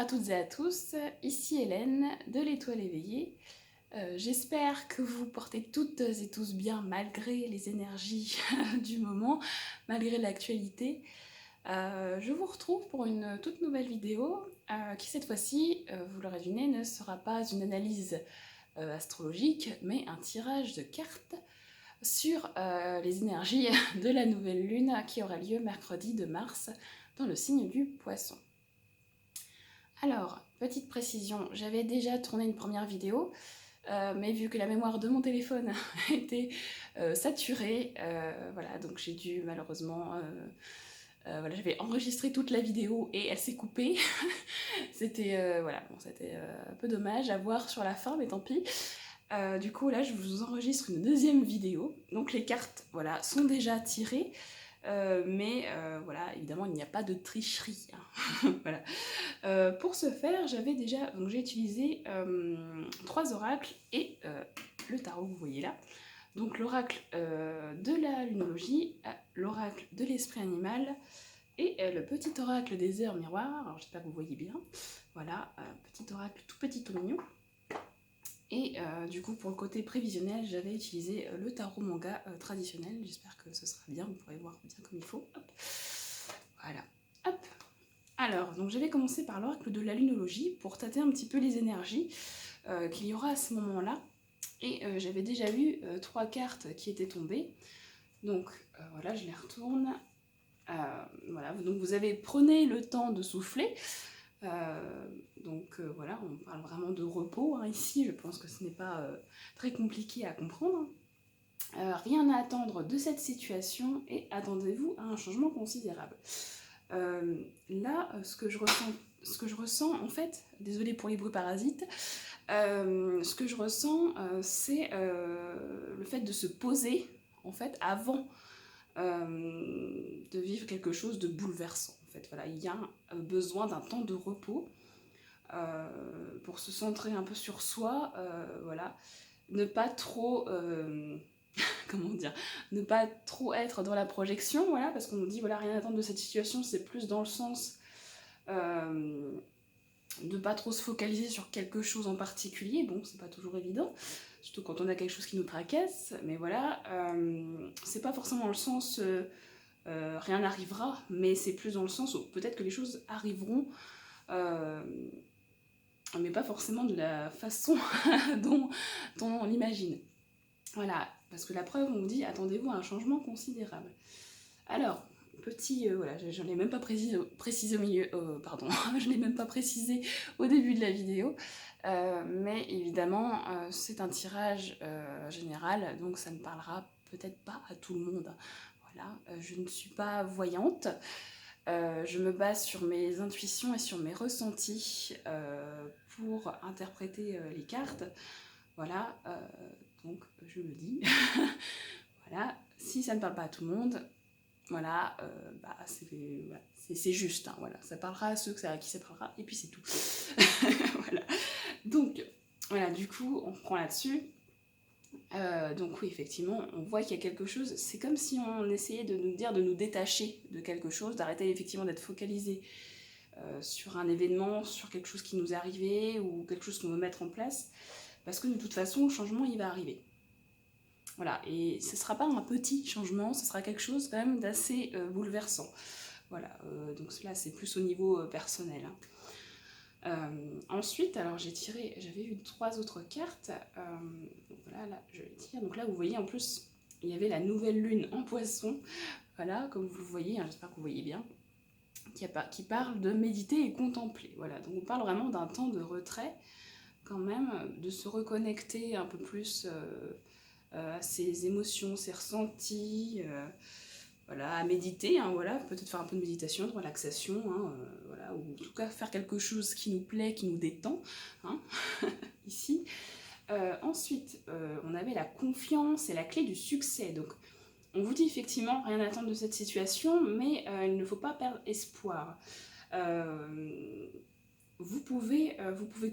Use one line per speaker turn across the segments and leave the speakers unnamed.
toutes et à tous, ici Hélène de l'Étoile éveillée. J'espère que vous portez toutes et tous bien malgré les énergies du moment, malgré l'actualité. Je vous retrouve pour une toute nouvelle vidéo qui cette fois-ci, vous l'aurez deviné, ne sera pas une analyse astrologique, mais un tirage de cartes sur les énergies de la nouvelle lune qui aura lieu mercredi 2 mars dans le signe du Poisson. Alors, petite précision, j'avais déjà tourné une première vidéo, mais vu que la mémoire de mon téléphone était saturée, voilà, donc j'ai dû malheureusement... voilà, j'avais enregistré toute la vidéo et elle s'est coupée. C'était voilà, bon, c'était un peu dommage à voir sur la fin, mais tant pis. Du coup, là, je vous enregistre une deuxième vidéo. Donc les cartes, voilà, sont déjà tirées. Mais voilà, évidemment, il n'y a pas de tricherie. Hein. Voilà. Pour ce faire, j'avais déjà, donc j'ai utilisé 3 oracles et le tarot que vous voyez là. Donc l'oracle de la lunologie, l'oracle de l'esprit animal et le petit oracle des heures miroirs. Alors j'espère que vous voyez bien. Voilà, petit oracle tout petit, tout mignon. Et du coup, pour le côté prévisionnel, j'avais utilisé le tarot manga traditionnel. J'espère que ce sera bien, vous pourrez voir bien comme il faut. Hop. Voilà. Hop. Alors, donc j'avais commencé par l'oracle de la lunologie pour tâter un petit peu les énergies qu'il y aura à ce moment-là. Et j'avais déjà vu 3 cartes qui étaient tombées. Donc voilà, je les retourne. Voilà, donc vous avez prenez le temps de souffler. Donc voilà, on parle vraiment de repos hein, ici, je pense que ce n'est pas très compliqué à comprendre. Rien à attendre de cette situation et attendez-vous à un changement considérable. Là, ce que je ressens en fait, désolée pour les bruits parasites, ce que je ressens c'est le fait de se poser en fait avant de vivre quelque chose de bouleversant. En fait, voilà, il y a besoin d'un temps de repos pour se centrer un peu sur soi, voilà, ne pas trop, comment dire, ne pas trop être dans la projection, voilà, parce qu'on nous dit voilà rien à attendre de cette situation, c'est plus dans le sens de pas trop se focaliser sur quelque chose en particulier. Bon, c'est pas toujours évident, surtout quand on a quelque chose qui nous tracasse, mais voilà, c'est pas forcément le sens rien n'arrivera, mais c'est plus dans le sens où peut-être que les choses arriveront, mais pas forcément de la façon dont on l'imagine. Voilà, parce que la preuve, on vous dit, attendez-vous à un changement considérable. Alors, petit, voilà, je ne l'ai même pas précisé au milieu, pardon, je ne l'ai même pas précisé au début de la vidéo, mais évidemment, c'est un tirage général, donc ça ne parlera peut-être pas à tout le monde. Voilà, je ne suis pas voyante, je me base sur mes intuitions et sur mes ressentis pour interpréter les cartes. Voilà, donc je le dis. Voilà, si ça ne parle pas à tout le monde, voilà, bah, c'est juste, hein, voilà, ça parlera à ceux à qui ça parlera, et puis c'est tout. Voilà, donc, voilà, du coup, on reprend là-dessus. Donc oui, effectivement, on voit qu'il y a quelque chose, c'est comme si on essayait de nous dire de nous détacher de quelque chose, d'arrêter effectivement d'être focalisé sur un événement, sur quelque chose qui nous est arrivé ou quelque chose qu'on veut mettre en place, parce que de toute façon, le changement, il va arriver. Voilà, et ce ne sera pas un petit changement, ce sera quelque chose quand même d'assez bouleversant. Voilà, donc là, c'est plus au niveau personnel. Hein. Ensuite, alors j'avais eu 3 autres cartes, donc voilà, là je les tire, donc là vous voyez en plus il y avait la nouvelle lune en poisson, voilà, comme vous le voyez, hein, j'espère que vous voyez bien, qui parle de méditer et contempler, voilà, donc on parle vraiment d'un temps de retrait, quand même, de se reconnecter un peu plus à ses émotions, ses ressentis, voilà, à méditer, hein, voilà, peut-être faire un peu de méditation, de relaxation, hein, voilà, ou en tout cas faire quelque chose qui nous plaît, qui nous détend, hein, ici. Ensuite, on avait la confiance et la clé du succès. Donc, on vous dit effectivement rien à attendre de cette situation, mais il ne faut pas perdre espoir. Vous pouvez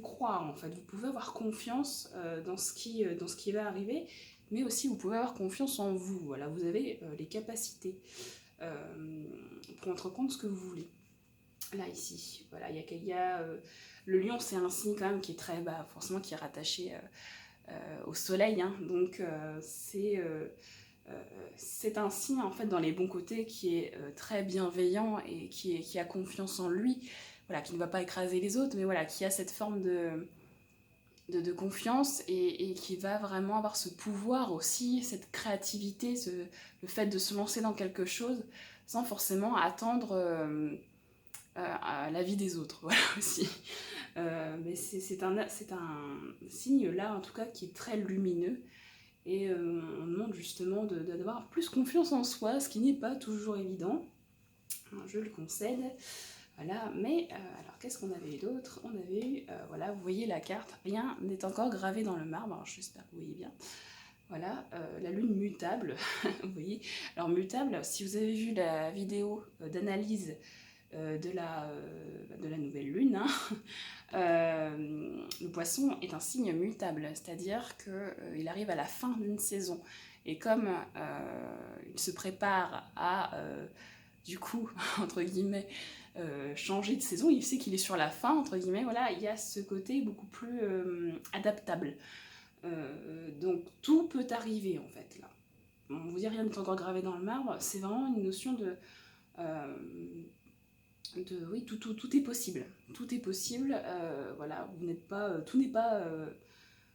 croire en fait, vous pouvez avoir confiance dans ce qui va arriver, mais aussi vous pouvez avoir confiance en vous. Voilà, vous avez les capacités pour entreprendre ce que vous voulez. Là, ici, voilà, le lion, c'est un signe quand même qui est très, forcément, qui est rattaché au soleil, hein, donc c'est un signe en fait dans les bons côtés qui est très bienveillant et qui a confiance en lui, voilà, qui ne va pas écraser les autres, mais voilà, qui a cette forme de confiance et qui va vraiment avoir ce pouvoir aussi, cette créativité, le fait de se lancer dans quelque chose sans forcément attendre à l'avis des autres, voilà aussi. Mais c'est un signe là en tout cas qui est très lumineux et on demande justement d'avoir plus confiance en soi, ce qui n'est pas toujours évident, je le concède. Voilà, mais alors qu'est-ce qu'on avait eu d'autre? On avait eu, voilà, vous voyez la carte, rien n'est encore gravé dans le marbre, alors j'espère que vous voyez bien. Voilà, la lune mutable, vous voyez. Alors mutable, si vous avez vu la vidéo d'analyse de la nouvelle lune, hein, le poisson est un signe mutable, c'est-à-dire qu'il arrive à la fin d'une saison. Et comme il se prépare à, du coup, entre guillemets, changer de saison, il sait qu'il est sur la fin, entre guillemets, voilà, il y a ce côté beaucoup plus adaptable. Donc tout peut arriver en fait là. On vous dit rien n'est encore gravé dans le marbre, c'est vraiment une notion oui, tout est possible. Tout est possible, voilà, vous n'êtes pas, tout n'est pas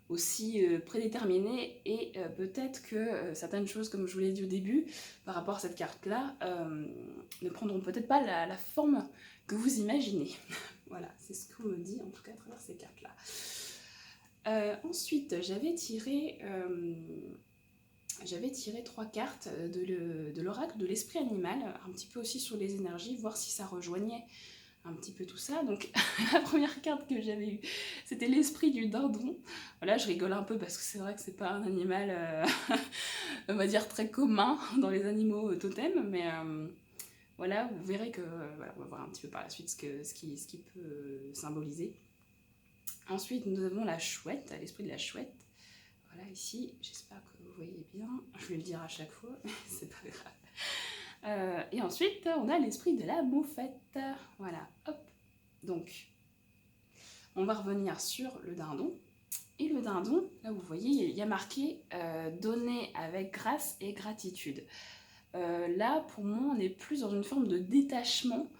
aussi prédéterminé et peut-être que certaines choses, comme je vous l'ai dit au début, par rapport à cette carte-là, ne prendront peut-être pas la forme que vous imaginez. Voilà, c'est ce qu'on me dit en tout cas à travers ces cartes-là. Ensuite, j'avais tiré 3 cartes de l'oracle de l'esprit animal, un petit peu aussi sur les énergies, voir si ça rejoignait un petit peu tout ça. Donc la première carte que j'avais eue, c'était l'esprit du dindon. Voilà, je rigole un peu parce que c'est vrai que c'est pas un animal, on va dire, très commun dans les animaux totems, mais voilà, vous verrez que, voilà, on va voir un petit peu par la suite ce qui peut symboliser. Ensuite, nous avons la chouette, l'esprit de la chouette. Voilà, ici, j'espère que vous voyez bien, je vais le dire à chaque fois, mais c'est pas grave. Et ensuite, on a l'esprit de la moufette. Voilà, hop. Donc, on va revenir sur le dindon. Et le dindon, là vous voyez, il y a marqué donner avec grâce et gratitude. Là, pour moi, on est plus dans une forme de détachement.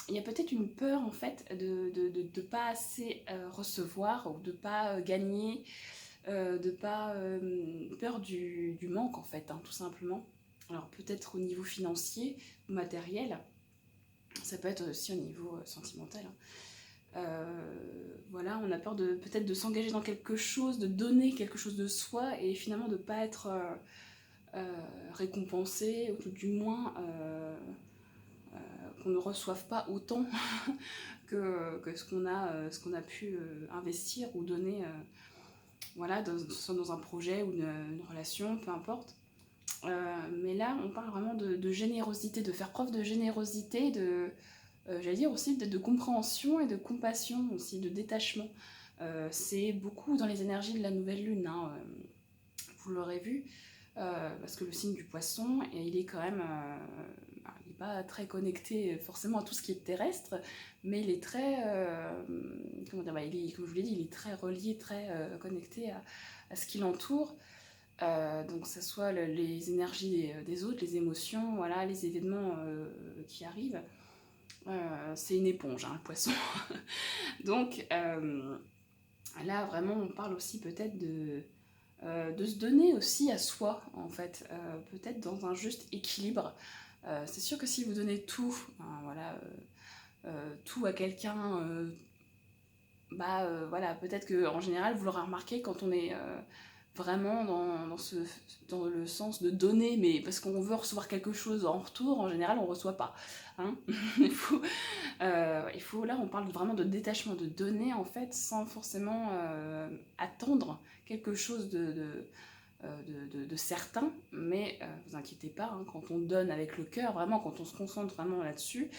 Il y a peut-être une peur en fait de pas assez recevoir ou de pas gagner, de pas peur du manque en fait, hein, tout simplement. Alors peut-être au niveau financier ou matériel, ça peut être aussi au niveau sentimental. Hein. Voilà, on a peur peut-être de s'engager dans quelque chose, de donner quelque chose de soi et finalement de ne pas être récompensé, ou tout du moins qu'on ne reçoive pas autant que ce qu'on a pu investir ou donner, voilà, soit dans un projet ou une relation, peu importe. Mais là, on parle vraiment de générosité, de faire preuve de générosité, j'allais dire aussi de compréhension et de compassion, aussi de détachement. C'est beaucoup dans les énergies de la nouvelle lune, hein, vous l'aurez vu, parce que le signe du poisson, il est quand même... il n'est pas très connecté forcément à tout ce qui est terrestre, mais il est très... comment dire, comme je vous l'ai dit, il est très relié, très connecté à ce qui l'entoure. Donc que ce soit les énergies des autres, les émotions, voilà, les événements qui arrivent. C'est une éponge, hein, le poisson. Donc là, vraiment, on parle aussi peut-être de se donner aussi à soi, en fait, peut-être dans un juste équilibre. C'est sûr que si vous donnez tout, voilà, tout à quelqu'un, voilà, peut-être qu'en général, vous l'aurez remarqué, quand on est vraiment dans le sens de donner, mais parce qu'on veut recevoir quelque chose en retour, en général, on ne reçoit pas. Hein. il faut, là, on parle vraiment de détachement, de donner, en fait, sans forcément attendre quelque chose de certain, mais vous inquiétez pas, hein, quand on donne avec le cœur, vraiment, quand on se concentre vraiment là-dessus,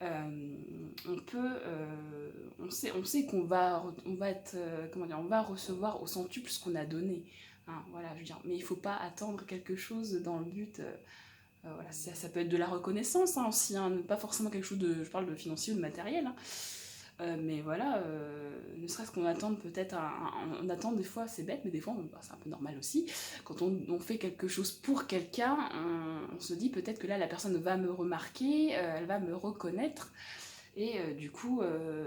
on sait qu'on va être, on va recevoir au centuple ce qu'on a donné. Hein, voilà, je veux dire, mais il ne faut pas attendre quelque chose dans le but Voilà, ça peut être de la reconnaissance hein, aussi, hein, pas forcément quelque chose de, je parle de financier ou de matériel, hein. Mais voilà, ne serait-ce qu'on attend peut-être, on attend des fois, c'est bête, mais des fois, c'est un peu normal aussi, quand on fait quelque chose pour quelqu'un, on se dit peut-être que là, la personne va me remarquer, elle va me reconnaître, et du coup,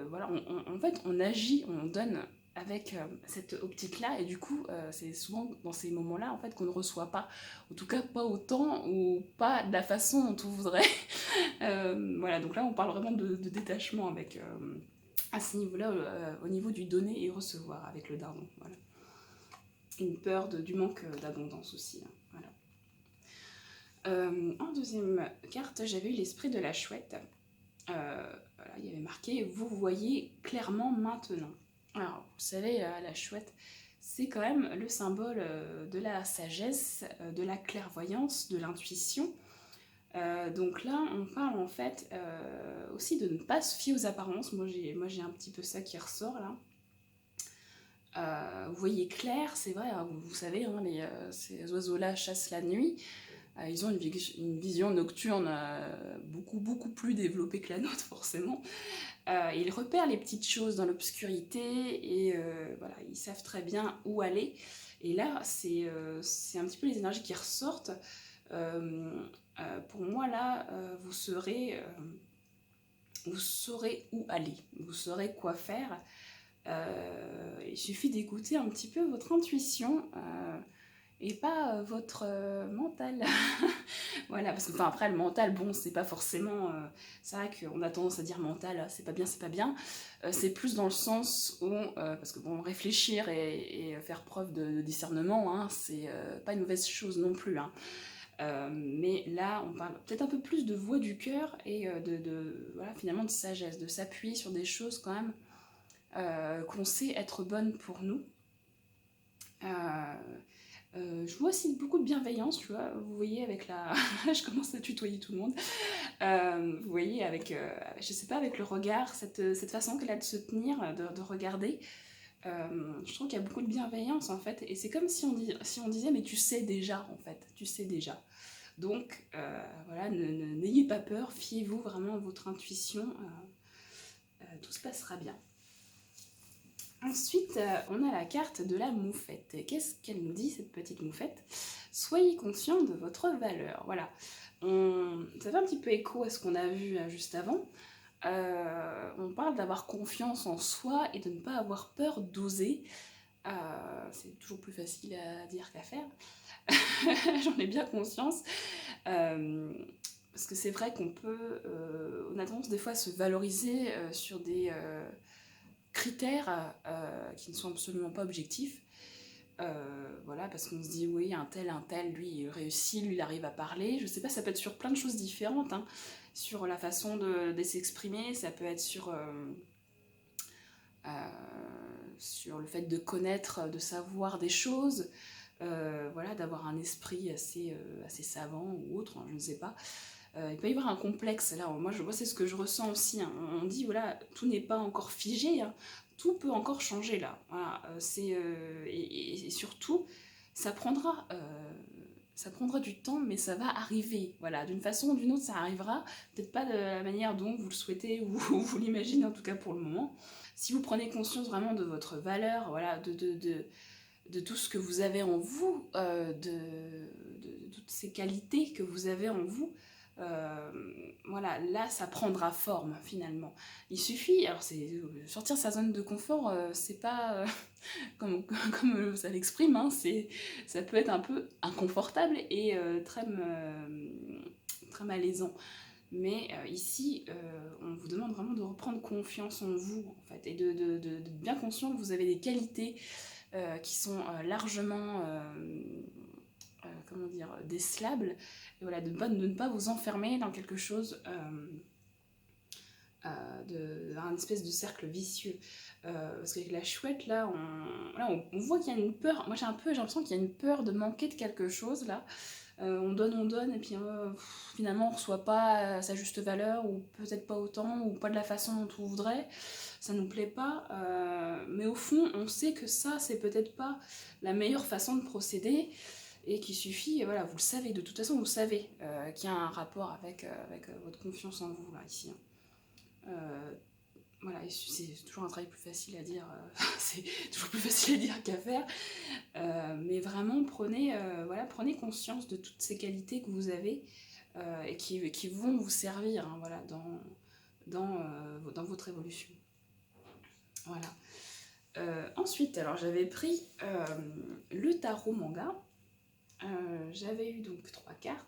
voilà, en fait, on agit, on donne avec cette optique-là, et du coup, c'est souvent dans ces moments-là, en fait, qu'on ne reçoit pas, en tout cas pas autant, ou pas de la façon dont on voudrait. Voilà, donc là, on parle vraiment de détachement avec... à ce niveau-là, au niveau du donner et recevoir avec le dardon. Voilà. Une peur du manque d'abondance aussi. Hein, voilà. En deuxième carte, j'avais eu l'esprit de la chouette. Voilà, il y avait marqué « Vous voyez clairement maintenant ». Alors, vous savez, la chouette, c'est quand même le symbole de la sagesse, de la clairvoyance, de l'intuition. Donc là, on parle en fait aussi de ne pas se fier aux apparences. Moi, j'ai un petit peu ça qui ressort là. Vous voyez clair, c'est vrai, hein, vous savez, hein, ces oiseaux-là chassent la nuit. Ils ont une vision nocturne beaucoup plus développée que la nôtre, forcément. Ils repèrent les petites choses dans l'obscurité et voilà, ils savent très bien où aller. Et là, c'est un petit peu les énergies qui ressortent. Pour moi, là, vous saurez où aller, vous saurez quoi faire. Il suffit d'écouter un petit peu votre intuition et pas votre mental. Voilà, parce que enfin, après, le mental, bon, c'est pas forcément... c'est vrai qu'on a tendance à dire mental, c'est pas bien, c'est pas bien. C'est plus dans le sens où... parce que bon, réfléchir et faire preuve de discernement, hein, c'est pas une mauvaise chose non plus, hein. Mais là, on parle peut-être un peu plus de voix du cœur et voilà, finalement de sagesse, de s'appuyer sur des choses quand même qu'on sait être bonnes pour nous. Je vois aussi beaucoup de bienveillance, tu vois, vous voyez avec la... je commence à tutoyer tout le monde. Vous voyez avec, je sais pas, avec le regard, cette façon qu'elle a de se tenir, de regarder. Je trouve qu'il y a beaucoup de bienveillance en fait, et c'est comme si on disait mais tu sais déjà en fait, tu sais déjà. Donc voilà, n'ayez pas peur, fiez-vous vraiment à votre intuition, tout se passera bien. Ensuite, on a la carte de la moufette. Qu'est-ce qu'elle nous dit, cette petite moufette? Soyez conscient de votre valeur. Voilà. Ça fait un petit peu écho à ce qu'on a vu juste avant. On parle d'avoir confiance en soi et de ne pas avoir peur d'oser. C'est toujours plus facile à dire qu'à faire. J'en ai bien conscience. Parce que c'est vrai qu'on peut... on a tendance des fois à se valoriser sur des... critères qui ne sont absolument pas objectifs. Voilà, parce qu'on se dit oui, un tel, lui il réussit, lui il arrive à parler. Je sais pas, ça peut être sur plein de choses différentes, hein. Sur la façon de s'exprimer, ça peut être sur le fait de connaître, de savoir des choses, voilà, d'avoir un esprit assez savant ou autre, hein, je ne sais pas. Il peut y avoir un complexe, là, moi c'est ce que je ressens aussi, hein. On dit, voilà, tout n'est pas encore figé, hein. Tout peut encore changer, là. Voilà, et surtout, ça prendra du temps, mais ça va arriver. Voilà, d'une façon ou d'une autre, ça arrivera. Peut-être pas de la manière dont vous le souhaitez ou vous l'imaginez, en tout cas pour le moment. Si vous prenez conscience vraiment de votre valeur, voilà, de tout ce que vous avez en vous, de toutes ces qualités que vous avez en vous, voilà, là ça prendra forme finalement. Il suffit, alors c'est sortir sa zone de confort, c'est pas comme ça l'exprime, hein, ça peut être un peu inconfortable et très malaisant. Mais ici, on vous demande vraiment de reprendre confiance en vous en fait, et de bien conscient que vous avez des qualités qui sont largement comment dire, décelables, et voilà, de ne pas vous enfermer dans quelque chose d'un espèce de cercle vicieux, parce qu'avec la chouette là on voit qu'il y a une peur. Moi j'ai l'impression qu'il y a une peur de manquer de quelque chose là. On donne et puis finalement on reçoit pas sa juste valeur, ou peut-être pas autant, ou pas de la façon dont on voudrait, ça nous plaît pas, mais au fond on sait que ça c'est peut-être pas la meilleure façon de procéder, et qu'il suffit, voilà, vous le savez, de toute façon vous le savez, qu'il y a un rapport avec, votre confiance en vous, là, ici. Voilà, et c'est toujours un travail plus facile à dire, c'est toujours plus facile à dire qu'à faire, mais vraiment prenez conscience de toutes ces qualités que vous avez et qui vont vous servir, hein, voilà, dans votre évolution. Voilà. Ensuite, alors j'avais pris le tarot manga. J'avais eu donc 3 cartes.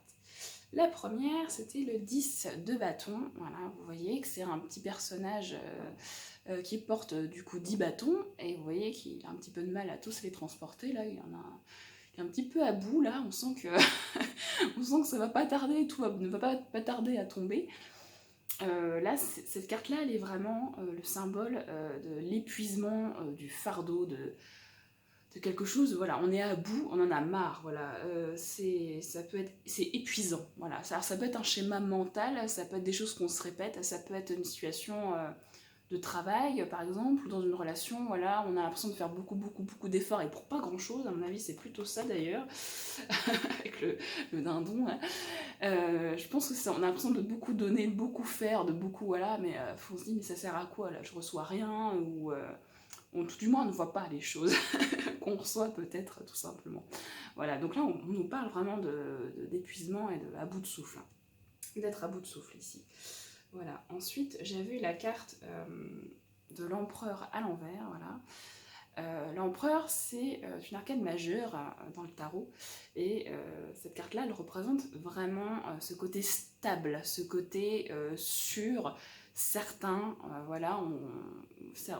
La première, c'était le 10 de bâton. Voilà, vous voyez que c'est un petit personnage qui porte du coup 10 bâtons. Et vous voyez qu'il a un petit peu de mal à tous les transporter. Là, il est un petit peu à bout. Là, on sent que, on sent que ça va pas tarder, ne va pas tarder à tomber. Là, cette carte-là, elle est vraiment le symbole de l'épuisement, du fardeau, de quelque chose, voilà, on est à bout, on en a marre, voilà, c'est épuisant, voilà, ça peut être un schéma mental, ça peut être des choses qu'on se répète, ça peut être une situation de travail, par exemple, ou dans une relation, voilà, on a l'impression de faire beaucoup d'efforts et pour pas grand-chose, à mon avis, c'est plutôt ça d'ailleurs, avec le dindon, hein. Je pense que c'est ça, on a l'impression de beaucoup donner, de beaucoup faire, de beaucoup, voilà, mais on se dit, mais ça sert à quoi, là, je reçois rien, ou tout du moins on ne voit pas les choses qu'on reçoit peut-être tout simplement. Voilà, donc là on nous parle vraiment d'épuisement et à bout de souffle, d'être à bout de souffle ici. Voilà, ensuite j'avais eu la carte de l'empereur à l'envers, voilà. L'empereur, c'est une arcane majeure dans le tarot, et cette carte-là, elle représente vraiment ce côté stable, ce côté sûr, certain, voilà,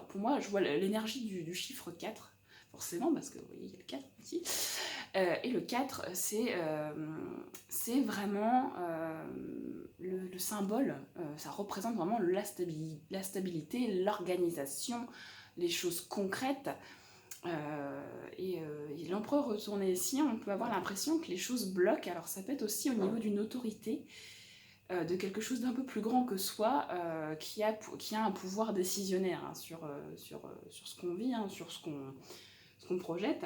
pour moi, je vois l'énergie du chiffre 4, forcément, parce que vous voyez, il y a le 4 ici, et le 4, c'est vraiment le symbole, ça représente vraiment la stabilité, l'organisation, les choses concrètes. Et l'empereur retourné ici, on peut avoir l'impression que les choses bloquent. Alors ça peut être aussi au niveau d'une autorité, de quelque chose d'un peu plus grand que soi, qui a un pouvoir décisionnaire, hein, sur ce qu'on vit, hein, sur ce qu'on projette.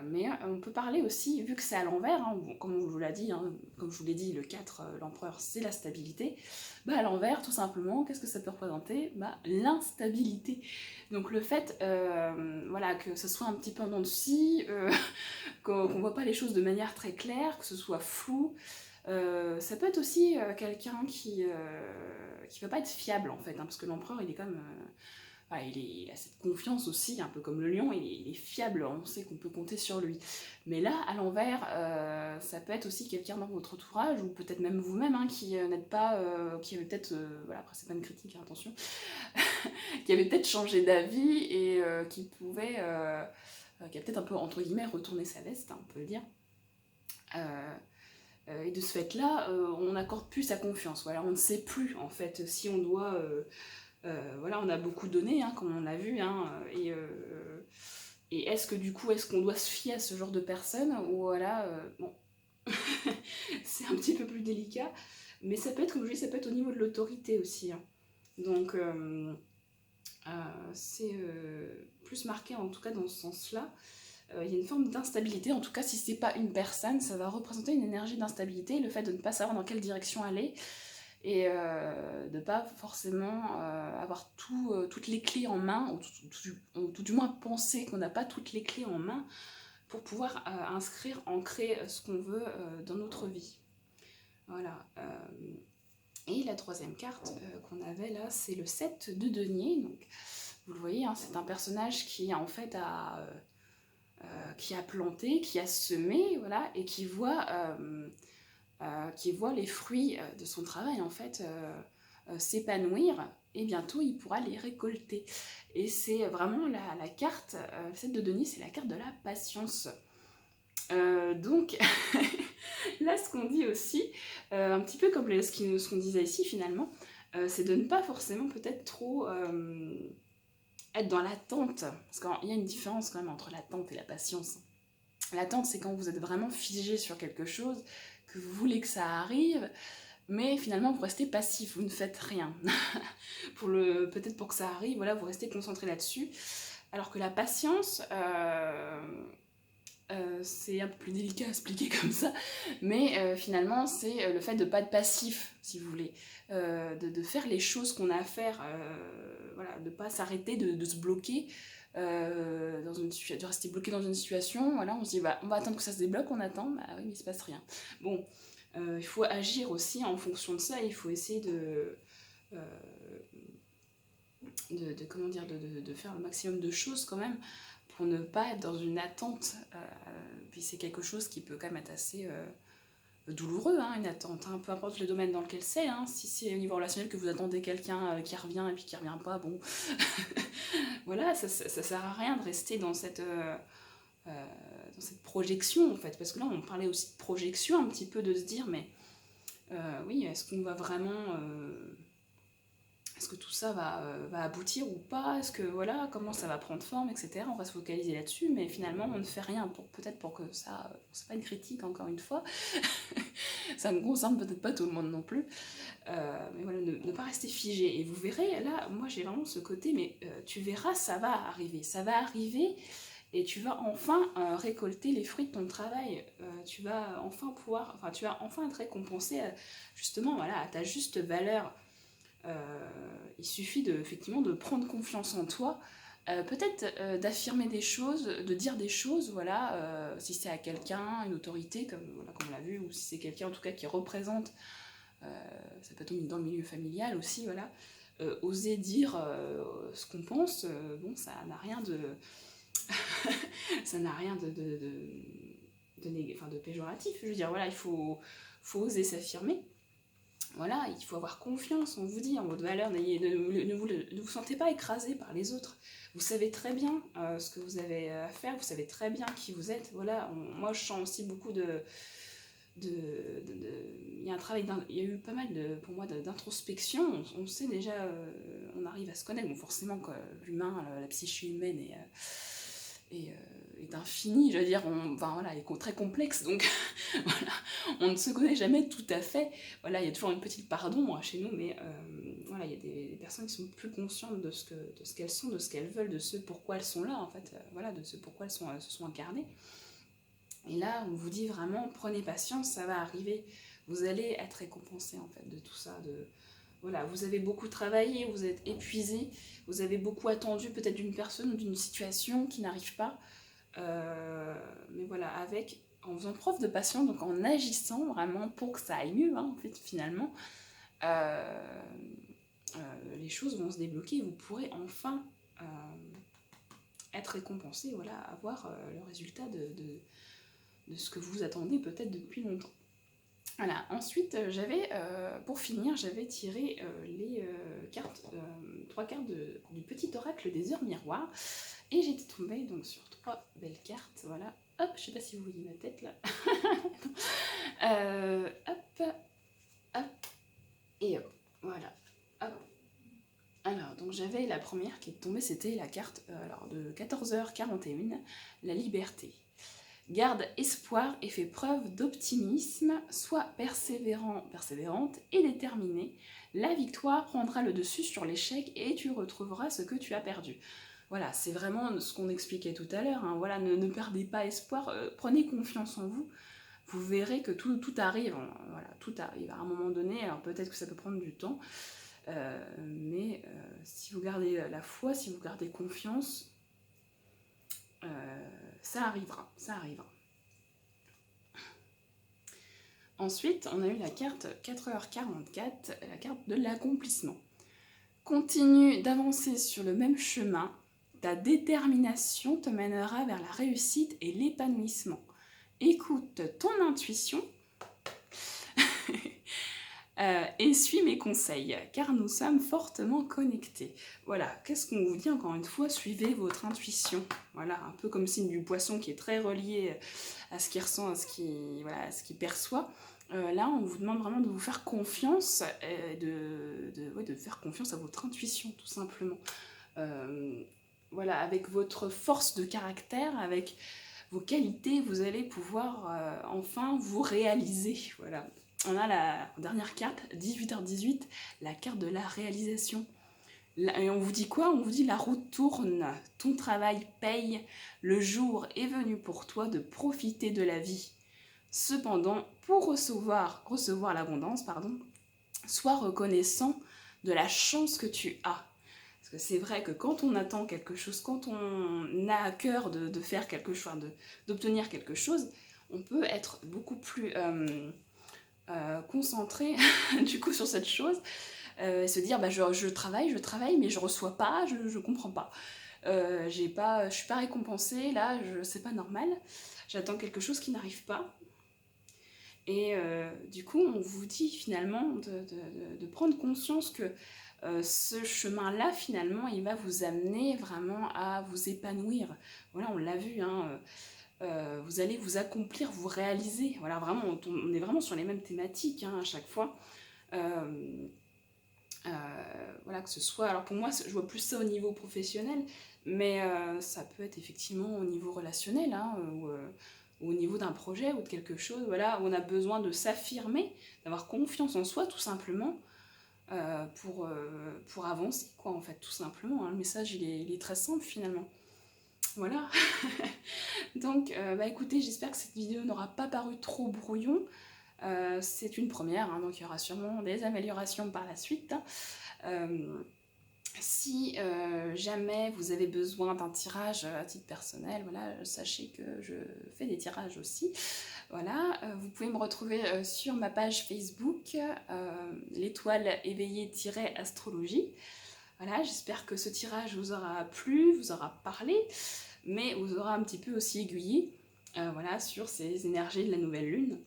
Mais on peut parler aussi, vu que c'est à l'envers, hein, comme on vous l'a dit, hein, comme je vous l'ai dit, le 4, l'empereur, c'est la stabilité. Bah, à l'envers, tout simplement, qu'est-ce que ça peut représenter? Bah, l'instabilité. Donc le fait voilà, que ce soit un petit peu en dents de scie, qu'on ne voit pas les choses de manière très claire, que ce soit flou. Ça peut être aussi quelqu'un qui ne va pas être fiable, en fait, hein, parce que l'empereur, il est quand même... il a cette confiance aussi, un peu comme le lion, il est fiable, on sait qu'on peut compter sur lui. Mais là, à l'envers, ça peut être aussi quelqu'un dans votre entourage, ou peut-être même vous-même, hein, qui n'êtes pas, qui avait peut-être, voilà, après c'est pas une critique, hein, attention, qui avait peut-être changé d'avis et qui pouvait, qui a peut-être un peu, entre guillemets, retourné sa veste, hein, on peut le dire. Et de ce fait-là, on n'accorde plus sa confiance, voilà, on ne sait plus, en fait, si on doit... voilà, on a beaucoup donné, hein, comme on l'a vu, hein, et est-ce que du coup, est-ce qu'on doit se fier à ce genre de personnes, ou voilà, bon, c'est un petit peu plus délicat, mais ça peut être, comme je dis, ça peut être au niveau de l'autorité aussi, hein. Donc, c'est plus marqué, en tout cas dans ce sens-là. Il y a une forme d'instabilité, en tout cas si c'est pas une personne, ça va représenter une énergie d'instabilité, le fait de ne pas savoir dans quelle direction aller, et de ne pas forcément avoir toutes les clés en main, ou tout du moins penser qu'on n'a pas toutes les clés en main pour pouvoir ancrer ce qu'on veut dans notre vie. Voilà. Et la troisième carte qu'on avait là, c'est le 7 de denier. Donc, vous le voyez, hein, c'est un personnage qui en fait qui a planté, qui a semé, voilà, et qui voit les fruits de son travail en fait s'épanouir, et bientôt il pourra les récolter. Et c'est vraiment la carte, le 7 de denier, c'est la carte de la patience. Donc là, ce qu'on dit aussi, un petit peu comme ce qu'on disait ici finalement, c'est de ne pas forcément peut-être trop être dans l'attente, parce qu'il y a une différence quand même entre l'attente et la patience. L'attente, c'est quand vous êtes vraiment figé sur quelque chose, que vous voulez que ça arrive, mais finalement vous restez passif, vous ne faites rien. Peut-être pour que ça arrive, voilà, vous restez concentré là-dessus. Alors que la patience, c'est un peu plus délicat à expliquer comme ça, mais finalement c'est le fait de ne pas être passif, si vous voulez, de faire les choses qu'on a à faire, voilà, de ne pas s'arrêter, de se bloquer, de rester bloqué dans une situation, voilà, on se dit bah, on va attendre que ça se débloque, on attend, bah oui mais il se passe rien. Bon, il faut agir aussi en fonction de ça, il faut essayer euh, comment dire, de faire le maximum de choses quand même pour ne pas être dans une attente. Puis c'est quelque chose qui peut quand même être assez douloureux, hein, une attente, hein, peu importe le domaine dans lequel c'est. Hein, si c'est au niveau relationnel que vous attendez quelqu'un qui revient et puis qui revient pas, bon, voilà, ça sert à rien de rester dans cette projection en fait, parce que là on parlait aussi de projection un petit peu, de se dire mais oui, est-ce qu'on va vraiment est-ce que tout ça va aboutir ou pas, est-ce que voilà, comment ça va prendre forme, etc. On va se focaliser là-dessus, mais finalement on ne fait rien peut-être pour que ça, c'est pas une critique encore une fois, ça ne concerne peut-être pas tout le monde non plus, mais voilà, ne pas rester figé. Et vous verrez, là, moi j'ai vraiment ce côté, mais tu verras, ça va arriver, et tu vas enfin récolter les fruits de ton travail. Tu vas enfin être récompensé justement, voilà, à ta juste valeur. Il suffit effectivement de prendre confiance en toi, peut-être d'affirmer des choses, de dire des choses, voilà, si c'est à quelqu'un, une autorité, voilà, comme on l'a vu, ou si c'est quelqu'un en tout cas qui représente, ça peut être dans le milieu familial aussi, voilà, oser dire ce qu'on pense, bon, ça n'a rien de... ça n'a rien de péjoratif, je veux dire, voilà, il faut oser s'affirmer. Voilà, il faut avoir confiance, on vous dit, en votre valeur, ne vous sentez pas écrasé par les autres. Vous savez très bien ce que vous avez à faire, vous savez très bien qui vous êtes. Voilà, moi je sens aussi beaucoup il y a un travail, il y a eu pas mal pour moi d'introspection. On sait déjà, on arrive à se connaître. Bon, forcément, l'humain, la psyché humaine est infini, je veux dire, voilà, elle est très complexe, donc voilà, on ne se connaît jamais tout à fait. Voilà, il y a toujours une petite part d'ombre chez nous, mais voilà, il y a des personnes qui sont plus conscientes de ce qu'elles sont, de ce qu'elles veulent, de ce pourquoi elles sont là, en fait, voilà, de ce pourquoi elles se sont incarnées. Et là, on vous dit vraiment, prenez patience, ça va arriver. Vous allez être récompensé, en fait, de tout ça, voilà, vous avez beaucoup travaillé, vous êtes épuisé, vous avez beaucoup attendu peut-être d'une personne ou d'une situation qui n'arrive pas. Mais voilà, en faisant preuve de patience, donc en agissant vraiment pour que ça aille mieux, hein, en fait, finalement, les choses vont se débloquer et vous pourrez enfin être récompensé, voilà, avoir le résultat de ce que vous attendez peut-être depuis longtemps. Voilà, ensuite, pour finir, j'avais tiré les trois cartes du petit oracle des heures miroirs, et j'étais tombée donc sur 3 belles cartes, voilà. Hop, je sais pas si vous voyez ma tête là. Hop, hop, et hop, voilà. Hop. Alors, donc j'avais la première qui est tombée, c'était la carte de 14h41, la liberté. Garde espoir et fais preuve d'optimisme, sois persévérante et déterminée. La victoire prendra le dessus sur l'échec et tu retrouveras ce que tu as perdu. Voilà, c'est vraiment ce qu'on expliquait tout à l'heure. Hein. Voilà, ne perdez pas espoir, prenez confiance en vous. Vous verrez que tout arrive. Hein. Voilà, tout arrive à un moment donné. Alors peut-être que ça peut prendre du temps, mais si vous gardez la foi, si vous gardez confiance, ça arrivera, ça arrivera. Ensuite, on a eu la carte 4h44, la carte de l'accomplissement. Continue d'avancer sur le même chemin, ta détermination te mènera vers la réussite et l'épanouissement. Écoute ton intuition et suis mes conseils, car nous sommes fortement connectés. Voilà, qu'est-ce qu'on vous dit encore une fois? Suivez votre intuition. Voilà, un peu comme signe du poisson qui est très relié à ce qu'il ressent, à ce qu'il perçoit. Là, on vous demande vraiment de vous faire confiance, de faire confiance à votre intuition, tout simplement. Voilà, avec votre force de caractère, avec vos qualités, vous allez pouvoir enfin vous réaliser. Voilà. On a la dernière carte, 18h18, la carte de la réalisation. Et on vous dit quoi? On vous dit la roue tourne, ton travail paye, le jour est venu pour toi de profiter de la vie. Cependant, pour recevoir l'abondance, pardon, sois reconnaissant de la chance que tu as. Parce que c'est vrai que quand on attend quelque chose, quand on a à cœur de faire quelque chose, d'obtenir quelque chose, on peut être beaucoup plus concentré du coup sur cette chose, se dire bah, je travaille, mais je reçois pas, je comprends pas. Je suis pas récompensée, là, c'est pas normal. J'attends quelque chose qui n'arrive pas. Et du coup, on vous dit finalement de prendre conscience que ce chemin-là, finalement, il va vous amener vraiment à vous épanouir. Voilà, on l'a vu, hein, vous allez vous accomplir, vous réaliser. Voilà, vraiment, on est vraiment sur les mêmes thématiques hein, à chaque fois. Voilà, que ce soit... Alors pour moi, je vois plus ça au niveau professionnel, mais ça peut être effectivement au niveau relationnel, hein, ou au niveau d'un projet ou de quelque chose, voilà, où on a besoin de s'affirmer, d'avoir confiance en soi, tout simplement, pour avancer, quoi, en fait, tout simplement. Hein. Le message, il est très simple, finalement. Voilà. Donc, bah écoutez, j'espère que cette vidéo n'aura pas paru trop brouillon. C'est une première, hein, donc il y aura sûrement des améliorations par la suite. Si jamais vous avez besoin d'un tirage à titre personnel, voilà, sachez que je fais des tirages aussi. Voilà, vous pouvez me retrouver sur ma page Facebook, l'étoile éveillée-astrologie. Voilà, j'espère que ce tirage vous aura plu, vous aura parlé, mais vous aura un petit peu aussi aiguillé voilà, sur ces énergies de la nouvelle lune.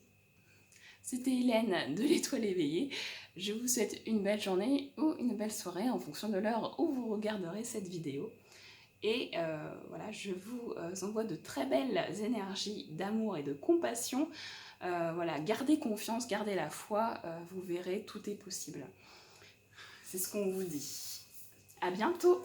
C'était Hélène de l'étoile éveillée. Je vous souhaite une belle journée ou une belle soirée en fonction de l'heure où vous regarderez cette vidéo. Et voilà, je vous envoie de très belles énergies d'amour et de compassion. Voilà, gardez confiance, gardez la foi, vous verrez, tout est possible. C'est ce qu'on vous dit. À bientôt!